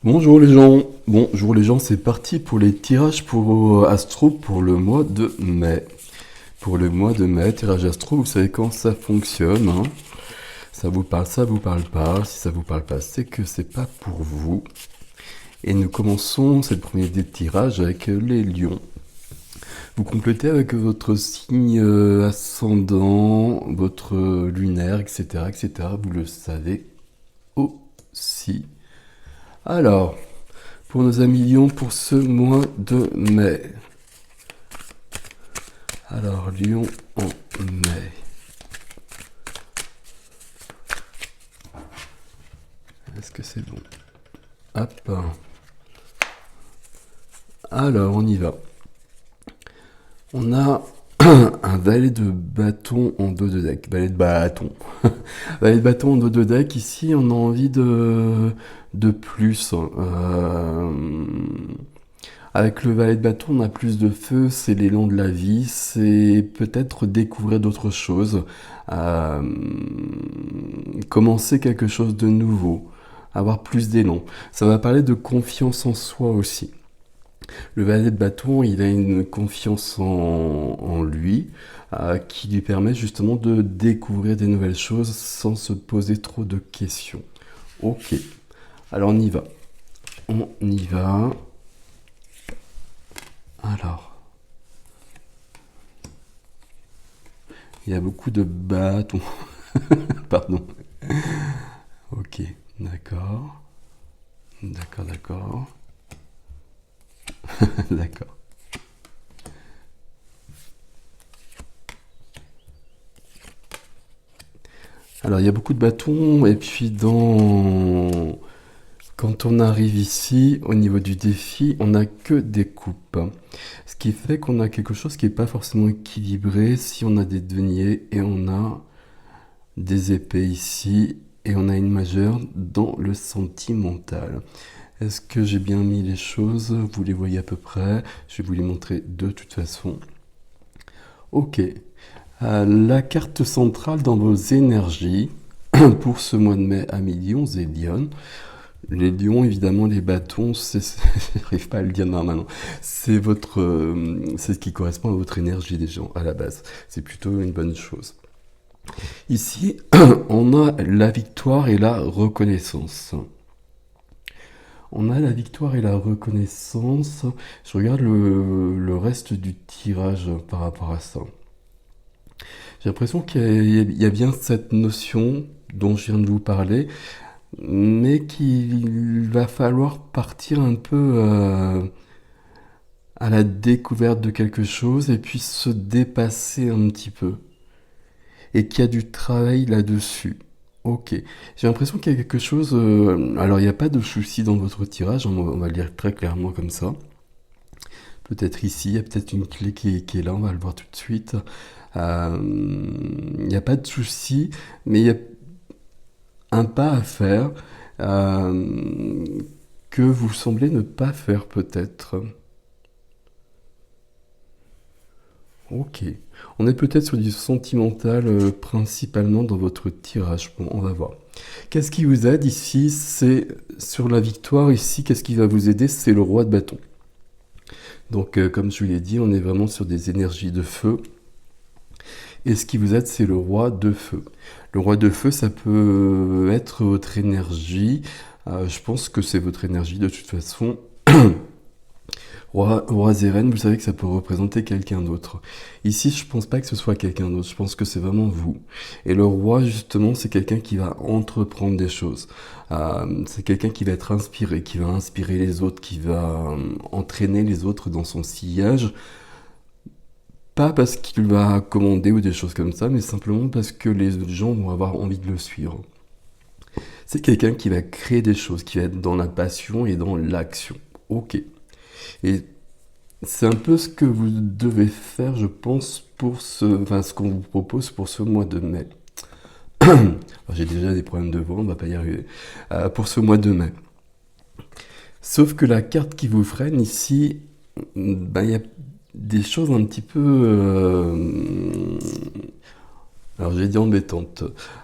Bonjour les gens, bonjour les gens, c'est parti pour les tirages pour Astro pour le mois de mai. Pour le mois de mai, tirage Astro, vous savez quand ça fonctionne, hein. Ça vous parle pas. Si ça vous parle pas, c'est que c'est pas pour vous. Et nous commençons, c'est le premier des tirages avec les lions. Vous complétez avec votre signe ascendant, votre lunaire, etc., etc. Vous le savez aussi. Alors, pour nos amis lions, pour ce mois de mai. Alors, Lyon en mai. Est-ce que c'est bon? Hop. Alors, on y va. On a un valet de bâton en dos de deck. Valet de bâton. Valet de bâton en dos de deck. Ici, on a envie de plus. Avec le valet de bâton, on a plus de feu, c'est l'élan de la vie, c'est peut-être découvrir d'autres choses, euh, commencer quelque chose de nouveau, avoir plus d'élan. Ça va parler de confiance en soi aussi. Le valet de bâton, il a une confiance en lui qui lui permet justement de découvrir des nouvelles choses sans se poser trop de questions. Ok, alors on y va. On y va. Alors, il y a beaucoup de bâtons. Pardon. Ok, d'accord. D'accord, d'accord. D'accord. Alors, il y a beaucoup de bâtons, et puis quand on arrive ici, au niveau du défi, on n'a que des coupes. Ce qui fait qu'on a quelque chose qui n'est pas forcément équilibré si on a des deniers et on a des épées ici et on a une majeure dans le sentimental. Est-ce que j'ai bien mis les choses? Vous les voyez à peu près. Je vais vous les montrer de toute façon. Ok. La carte centrale dans vos énergies pour ce mois de mai à Lions et Lyon. Les lions, évidemment, les bâtons, j'arrive pas à le dire normalement. C'est ce qui correspond à votre énergie des gens à la base. C'est plutôt une bonne chose. Ici, on a la victoire et la reconnaissance. On a la victoire et la reconnaissance. Je regarde le reste du tirage par rapport à ça. J'ai l'impression qu'il y a bien cette notion dont je viens de vous parler, mais qu'il va falloir partir un peu à la découverte de quelque chose et puis se dépasser un petit peu. Et qu'il y a du travail là-dessus. Ok. J'ai l'impression qu'il y a quelque chose. Alors, il n'y a pas de souci dans votre tirage, on va le dire très clairement comme ça. Peut-être ici, il y a peut-être une clé qui est là, on va le voir tout de suite. Il n'y a pas de souci, mais il y a un pas à faire euh, que vous semblez ne pas faire peut-être. Ok. On est peut-être sur du sentimental principalement dans votre tirage. Bon, on va voir. Qu'est-ce qui vous aide ici? C'est sur la victoire ici. Qu'est-ce qui va vous aider? C'est le roi de bâton. Donc, comme je vous l'ai dit, on est vraiment sur des énergies de feu. Et ce qui vous aide, c'est le roi de feu. Le roi de feu, ça peut être votre énergie. Je pense que c'est votre énergie de toute façon. Roi Zeren, vous savez que ça peut représenter quelqu'un d'autre. Ici, je pense pas que ce soit quelqu'un d'autre, je pense que c'est vraiment vous. Et le roi, justement, c'est quelqu'un qui va entreprendre des choses. C'est quelqu'un qui va être inspiré, qui va inspirer les autres, qui va entraîner les autres dans son sillage. Pas parce qu'il va commander ou des choses comme ça, mais simplement parce que les gens vont avoir envie de le suivre. C'est quelqu'un qui va créer des choses, qui va être dans la passion et dans l'action. Ok. Et c'est un peu ce que vous devez faire, je pense, ce qu'on vous propose pour ce mois de mai. J'ai déjà des problèmes de voix, on va pas y arriver. Pour ce mois de mai. Sauf que la carte qui vous freine ici, ben, il y a des choses un petit peu, alors j'ai dit embêtantes.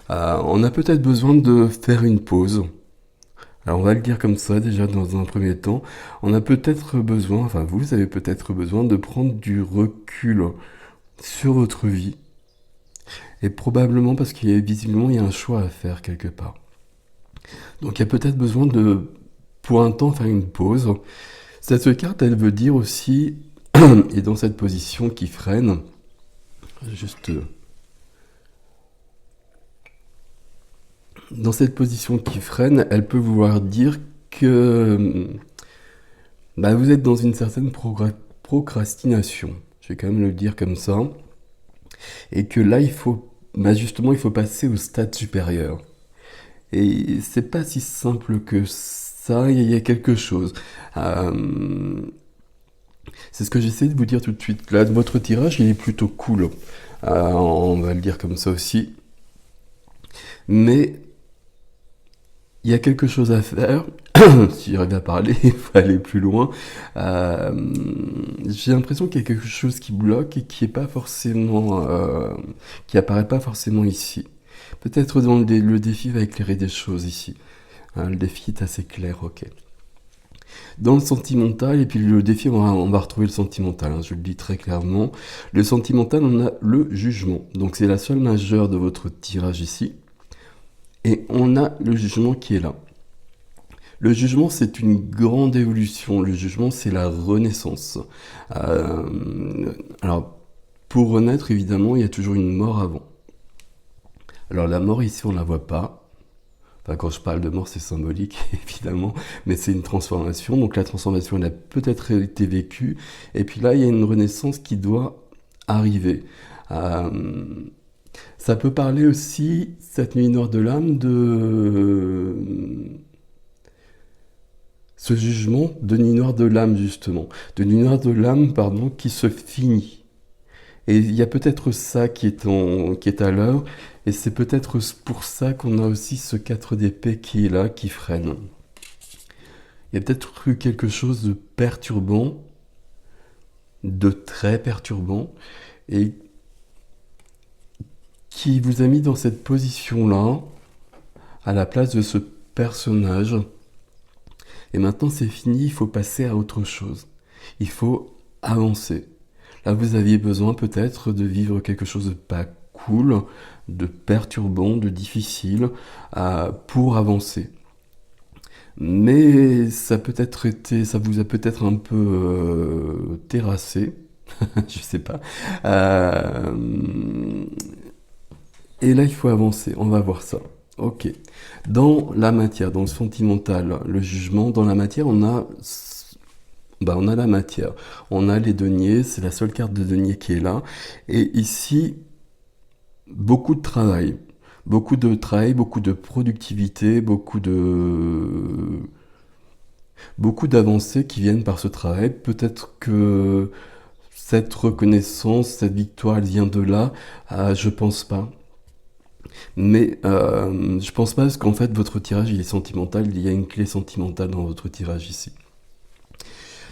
On a peut-être besoin de faire une pause. Alors on va le dire comme ça déjà dans un premier temps. On a peut-être besoin, enfin vous avez peut-être besoin de prendre du recul sur votre vie. Et probablement parce qu'il y a visiblement il y a un choix à faire quelque part. Donc il y a peut-être besoin de, pour un temps, faire une pause. Cette carte, elle veut dire aussi, et dans cette position qui freine, juste dans cette position qui freine, elle peut vouloir dire que bah, vous êtes dans une certaine procrastination. Je vais quand même le dire comme ça. Et que là, il faut, bah, justement, il faut passer au stade supérieur. Et c'est pas si simple que ça, il y a quelque chose. Euh, c'est ce que j'essaie de vous dire tout de suite. Là, votre tirage, il est plutôt cool. On va le dire comme ça aussi. Mais il y a quelque chose à faire. Si j'arrive à parler, il faut aller plus loin. Euh, j'ai l'impression qu'il y a quelque chose qui bloque et qui est pas forcément, qui apparaît pas forcément ici. Peut-être dans le défi va éclairer des choses ici. Hein, le défi est assez clair, ok. Dans le sentimental, et puis le défi, on va retrouver le sentimental, hein, je le dis très clairement. Le sentimental, on a le jugement. Donc c'est la seule majeure de votre tirage ici. Et on a le jugement qui est là. Le jugement, c'est une grande évolution. Le jugement, c'est la renaissance. Alors, pour renaître, évidemment, il y a toujours une mort avant. Alors la mort ici, on ne la voit pas. Enfin, quand je parle de mort, c'est symbolique, évidemment, mais c'est une transformation. Donc la transformation, elle a peut-être été vécue. Et puis là, il y a une renaissance qui doit arriver. Euh, Ça peut parler aussi, cette nuit noire de l'âme, de ce jugement de nuit noire de l'âme, justement. De nuit noire de l'âme, pardon, qui se finit. Et il y a peut-être ça qui est à l'heure, et c'est peut-être pour ça qu'on a aussi ce 4 d'épée qui est là, qui freine. Il y a peut-être eu quelque chose de perturbant, de très perturbant, et qui vous a mis dans cette position-là, à la place de ce personnage. Et maintenant c'est fini, il faut passer à autre chose. Il faut avancer. Là vous aviez besoin peut-être de vivre quelque chose de pas cool, de perturbant, de difficile, pour avancer. Mais ça vous a peut-être un peu terrassé, je sais pas. Euh, et là, il faut avancer. On va voir ça. Ok. Dans la matière, dans le sentimental, le jugement, dans la matière, on a la matière. On a les deniers. C'est la seule carte de denier qui est là. Et ici, beaucoup de travail. Beaucoup de travail, beaucoup de productivité, beaucoup d'avancées qui viennent par ce travail. Peut-être que cette reconnaissance, cette victoire, elle vient de là. Je pense pas. Mais je pense pas parce qu'en fait votre tirage il est sentimental, il y a une clé sentimentale dans votre tirage ici.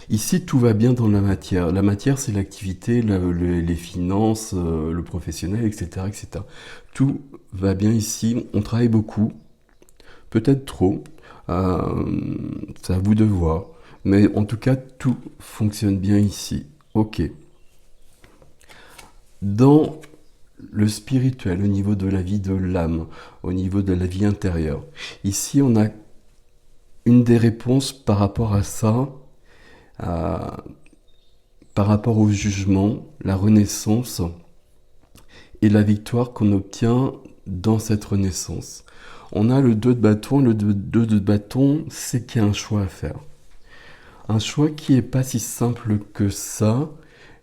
Ici tout va bien dans la matière. La matière c'est l'activité, les finances, le professionnel, etc., etc. Tout va bien ici, on travaille beaucoup, peut-être trop, c'est à vous de voir. Mais en tout cas tout fonctionne bien ici. Ok. Dans le spirituel, au niveau de la vie de l'âme, au niveau de la vie intérieure. Ici, on a une des réponses par rapport à ça, à- par rapport au jugement, la renaissance et la victoire qu'on obtient dans cette renaissance. On a le 2 de bâton, le 2 de bâton, c'est qu'il y a un choix à faire. Un choix qui est pas si simple que ça,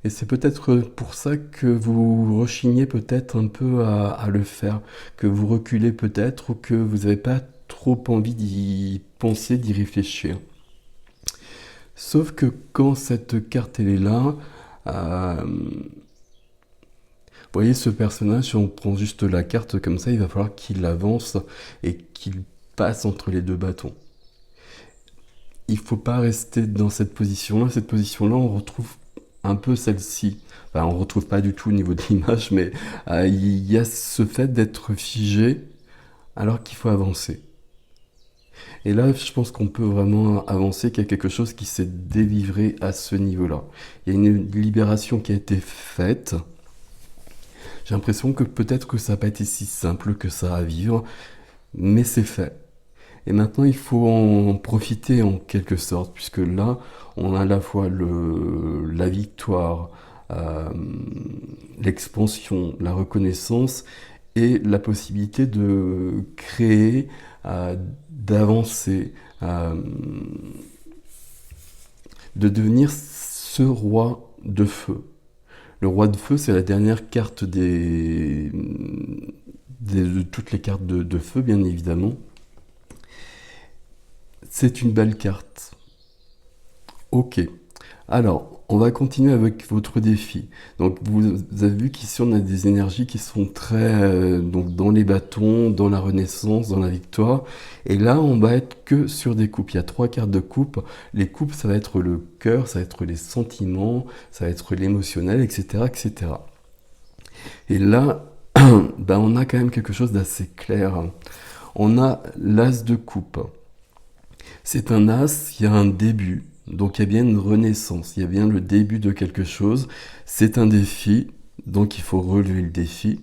et c'est peut-être pour ça que vous rechignez peut-être un peu à le faire, que vous reculez peut-être ou que vous n'avez pas trop envie d'y penser, d'y réfléchir. Sauf que quand cette carte elle est là, vous voyez ce personnage, si on prend juste la carte comme ça, il va falloir qu'il avance et qu'il passe entre les deux bâtons. Il faut pas rester dans cette position-là. Cette position-là, on retrouve un peu celle-ci. Enfin, on retrouve pas du tout au niveau de l'image, mais il y a ce fait d'être figé alors qu'il faut avancer. Et là, je pense qu'on peut vraiment avancer qu'il y a quelque chose qui s'est délivré à ce niveau-là. Il y a une libération qui a été faite. J'ai l'impression que peut-être que ça n'a pas été si simple que ça à vivre, mais c'est fait. Et maintenant, il faut en profiter en quelque sorte, puisque là, on a à la fois la victoire, euh, l'expansion, la reconnaissance et la possibilité de créer, d'avancer, euh, de devenir ce roi de feu. Le roi de feu, c'est la dernière carte de toutes les cartes de feu, bien évidemment. C'est une belle carte. Ok. Alors, on va continuer avec votre défi. Donc, vous avez vu qu'ici, on a des énergies qui sont très donc dans les bâtons, dans la renaissance, dans la victoire. Et là, on va être que sur des coupes. Il y a 3 cartes de coupe. Les coupes, ça va être le cœur, ça va être les sentiments, ça va être l'émotionnel, etc., etc. Et là, ben, on a quand même quelque chose d'assez clair. On a l'as de coupe. C'est un as, il y a un début, donc il y a bien une renaissance, il y a bien le début de quelque chose. C'est un défi, donc il faut relever le défi.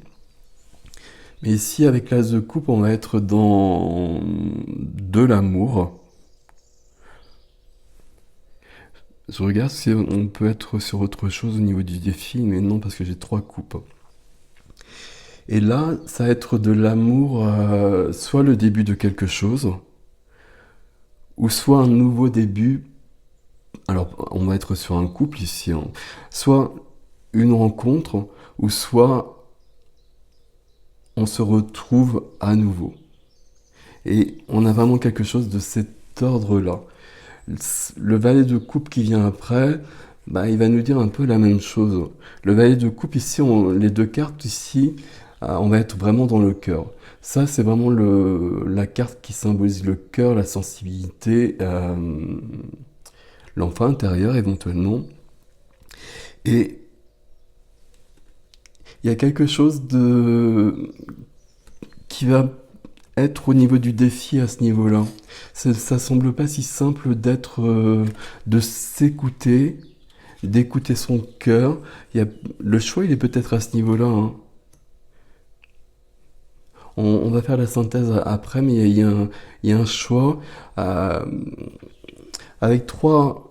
Mais ici, avec l'as de coupe, on va être dans de l'amour. Je regarde si on peut être sur autre chose au niveau du défi, mais non, parce que j'ai 3 coupes. Et là, ça va être de l'amour, soit le début de quelque chose, ou soit un nouveau début. Alors, on va être sur un couple ici, hein. Soit une rencontre, ou soit on se retrouve à nouveau. Et on a vraiment quelque chose de cet ordre-là. Le valet de coupe qui vient après, bah, il va nous dire un peu la même chose. Le valet de coupe ici, les 2 cartes ici, on va être vraiment dans le cœur. Ça, c'est vraiment la carte qui symbolise le cœur, la sensibilité, l'enfant intérieur éventuellement. Et il y a quelque chose qui va être au niveau du défi à ce niveau-là. Ça semble pas si simple de s'écouter, d'écouter son cœur. Le choix, il est peut-être à ce niveau-là, hein. On va faire la synthèse après, mais il y a un choix. euh, Avec 3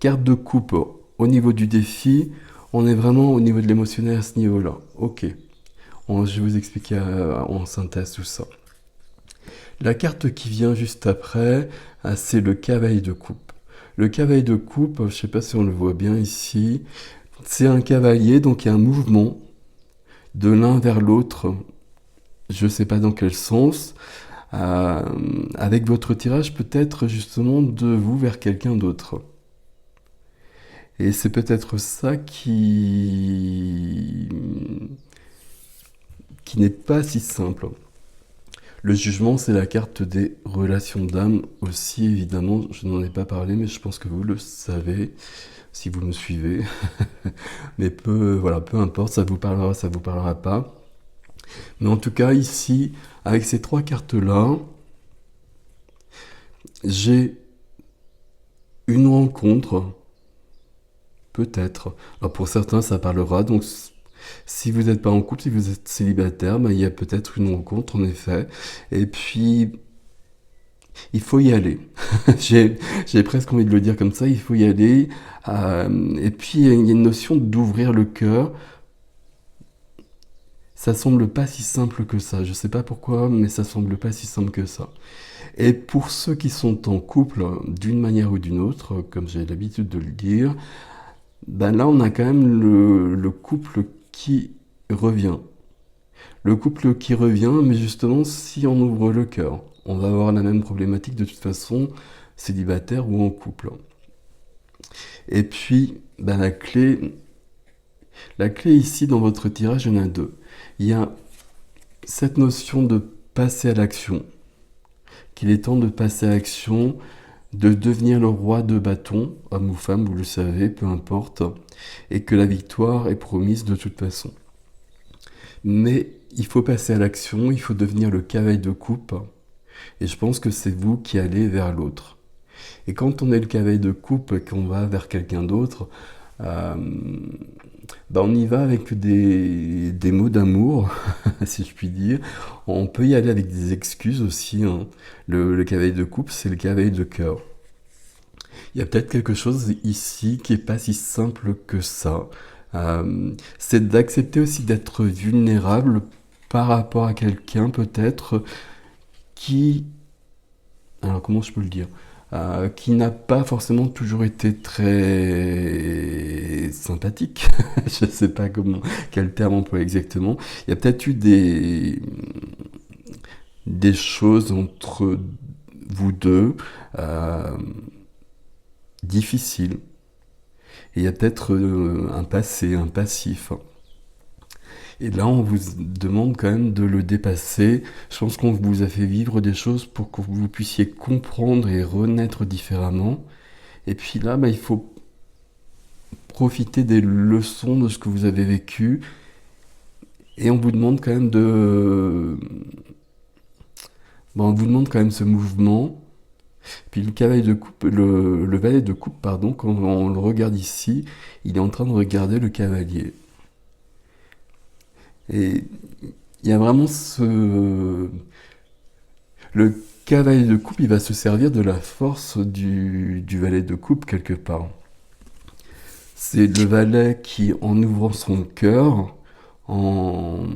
cartes de coupe au niveau du défi, on est vraiment au niveau de l'émotionnel à ce niveau-là. Ok. Je vais vous expliquer en synthèse tout ça. La carte qui vient juste après, c'est le cavalier de coupe. Le cavalier de coupe, je ne sais pas si on le voit bien ici, c'est un cavalier, donc il y a un mouvement de l'un vers l'autre. Je ne sais pas dans quel sens. Avec votre tirage, peut-être justement de vous vers quelqu'un d'autre. Et c'est peut-être ça qui n'est pas si simple. Le jugement, c'est la carte des relations d'âme aussi, évidemment. Je n'en ai pas parlé, mais je pense que vous le savez, si vous me suivez. Mais voilà, peu importe, ça vous parlera pas. Mais en tout cas, ici, avec ces 3 cartes-là, j'ai une rencontre, peut-être. Alors pour certains, ça parlera, donc si vous n'êtes pas en couple, si vous êtes célibataire, ben, il y a peut-être une rencontre, en effet. Et puis, il faut y aller. J'ai presque envie de le dire comme ça, il faut y aller. Et puis, il y a une notion d'ouvrir le cœur. Ça semble pas si simple que ça. Je sais pas pourquoi, mais ça semble pas si simple que ça. Et pour ceux qui sont en couple, d'une manière ou d'une autre, comme j'ai l'habitude de le dire, ben là, on a quand même le couple qui revient. Le couple qui revient, mais justement, si on ouvre le cœur, on va avoir la même problématique de toute façon, célibataire ou en couple. Et puis, ben la clé ici dans votre tirage, il y en a 2. Il y a cette notion de passer à l'action, qu'il est temps de passer à l'action, de devenir le roi de bâton, homme ou femme, vous le savez, peu importe, et que la victoire est promise de toute façon. Mais il faut passer à l'action, il faut devenir le cavalier de coupe, Et je pense que c'est vous qui allez vers l'autre. Et quand on est le cavalier de coupe et qu'on va vers quelqu'un d'autre, euh, on y va avec des mots d'amour, si je puis dire. On peut y aller avec des excuses aussi, hein. Le cavalier de coupe, c'est le cavalier de cœur. Il y a peut-être quelque chose ici qui est pas si simple que ça. C'est d'accepter aussi d'être vulnérable par rapport à quelqu'un peut-être qui, alors comment je peux le dire, qui n'a pas forcément toujours été très sympathique. Je ne sais pas quel terme employer exactement. Il y a peut-être eu des choses entre vous deux euh, difficiles. Et il y a peut-être un passé, un passif. Et là, on vous demande quand même de le dépasser. Je pense qu'on vous a fait vivre des choses pour que vous puissiez comprendre et renaître différemment. Et puis là, il faut profiter des leçons de ce que vous avez vécu. Et on vous demande quand même on vous demande quand même ce mouvement. Puis le cavalier de coupe, le valet de coupe, pardon, quand on le regarde ici, il est en train de regarder le cavalier. Et il y a vraiment le cavalier de coupe, il va se servir de la force du valet de coupe quelque part. C'est le valet qui, en ouvrant son cœur, en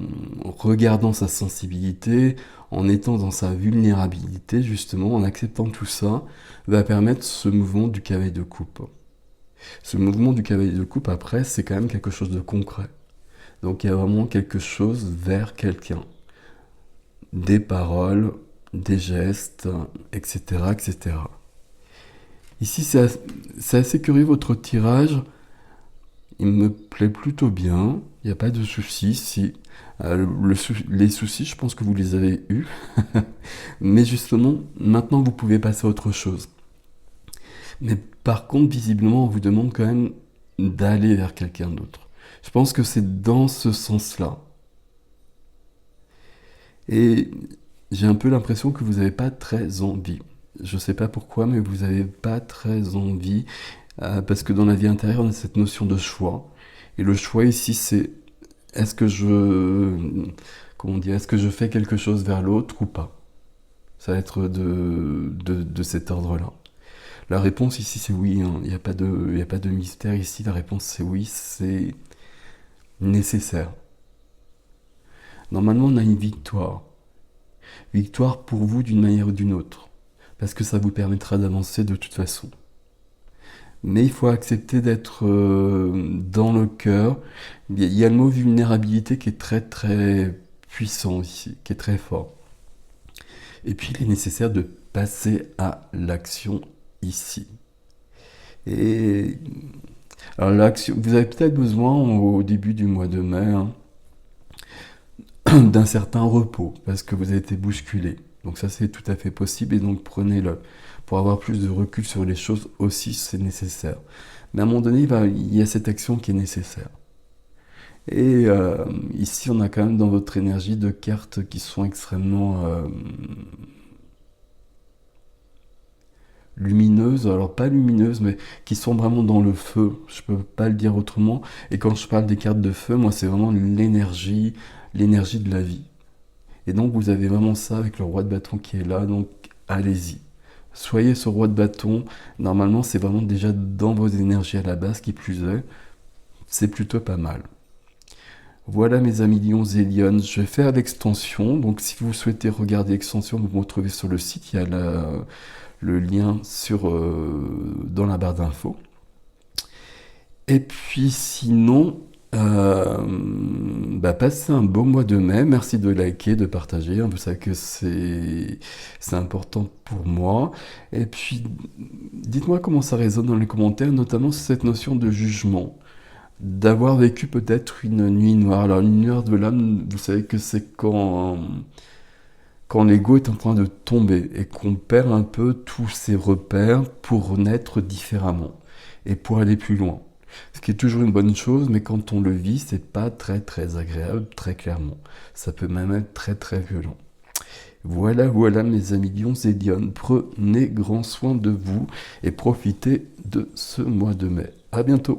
regardant sa sensibilité, en étant dans sa vulnérabilité, justement, en acceptant tout ça, va permettre ce mouvement du cavalier de coupe. Ce mouvement du cavalier de coupe, après, c'est quand même quelque chose de concret. Donc il y a vraiment quelque chose vers quelqu'un. Des paroles, des gestes, etc. etc. Ici, c'est assez curieux votre tirage. Il me plaît plutôt bien. Il n'y a pas de soucis ici. Les soucis, je pense que vous les avez eus. Mais justement, maintenant, vous pouvez passer à autre chose. Mais par contre, visiblement, on vous demande quand même d'aller vers quelqu'un d'autre. Je pense que c'est dans ce sens-là. Et j'ai un peu l'impression que vous n'avez pas très envie. Je ne sais pas pourquoi, mais vous n'avez pas très envie. Parce que dans la vie intérieure, on a cette notion de choix. Et le choix ici, c'est est-ce que est-ce que je fais quelque chose vers l'autre ou pas? Ça va être de cet ordre-là. La réponse ici, c'est oui, hein. Il n'y a pas de mystère ici. La réponse, c'est oui, c'est nécessaire. Normalement, on a une victoire. Victoire pour vous d'une manière ou d'une autre. Parce que ça vous permettra d'avancer de toute façon. Mais il faut accepter d'être dans le cœur. Il y a le mot vulnérabilité qui est très très puissant ici, qui est très fort. Et puis il est nécessaire de passer à l'action ici. Et alors l'action, vous avez peut-être besoin au début du mois de mai d'un certain repos parce que vous avez été bousculé. Donc ça c'est tout à fait possible et donc prenez-le. Pour avoir plus de recul sur les choses aussi c'est nécessaire. Mais à un moment donné il y a cette action qui est nécessaire. Et ici on a quand même dans votre énergie deux cartes qui sont extrêmement lumineuses, alors pas lumineuses mais qui sont vraiment dans le feu, je peux pas le dire autrement. Et quand je parle des cartes de feu, moi c'est vraiment l'énergie de la vie. Et donc vous avez vraiment ça avec le roi de bâton qui est là, donc allez-y. Soyez ce roi de bâton, normalement c'est vraiment déjà dans vos énergies à la base, qui plus est, c'est plutôt pas mal. Voilà mes amis lions et lionnes, je vais faire l'extension, donc si vous souhaitez regarder l'extension, vous me retrouvez sur le site, il y a le lien dans la barre d'infos. Et puis sinon, passez un beau mois de mai. Merci de liker, de partager. Vous savez que c'est important pour moi. Et puis, dites-moi comment ça résonne dans les commentaires, notamment sur cette notion de jugement. D'avoir vécu peut-être une nuit noire. Alors, une nuit noire de l'âme, vous savez que c'est quand l'ego est en train de tomber et qu'on perd un peu tous ses repères pour renaître différemment et pour aller plus loin. Ce qui est toujours une bonne chose, mais quand on le vit, c'est pas très très agréable, très clairement. Ça peut même être très très violent. Voilà, voilà mes amis lions et lionnes, prenez grand soin de vous et profitez de ce mois de mai. À bientôt.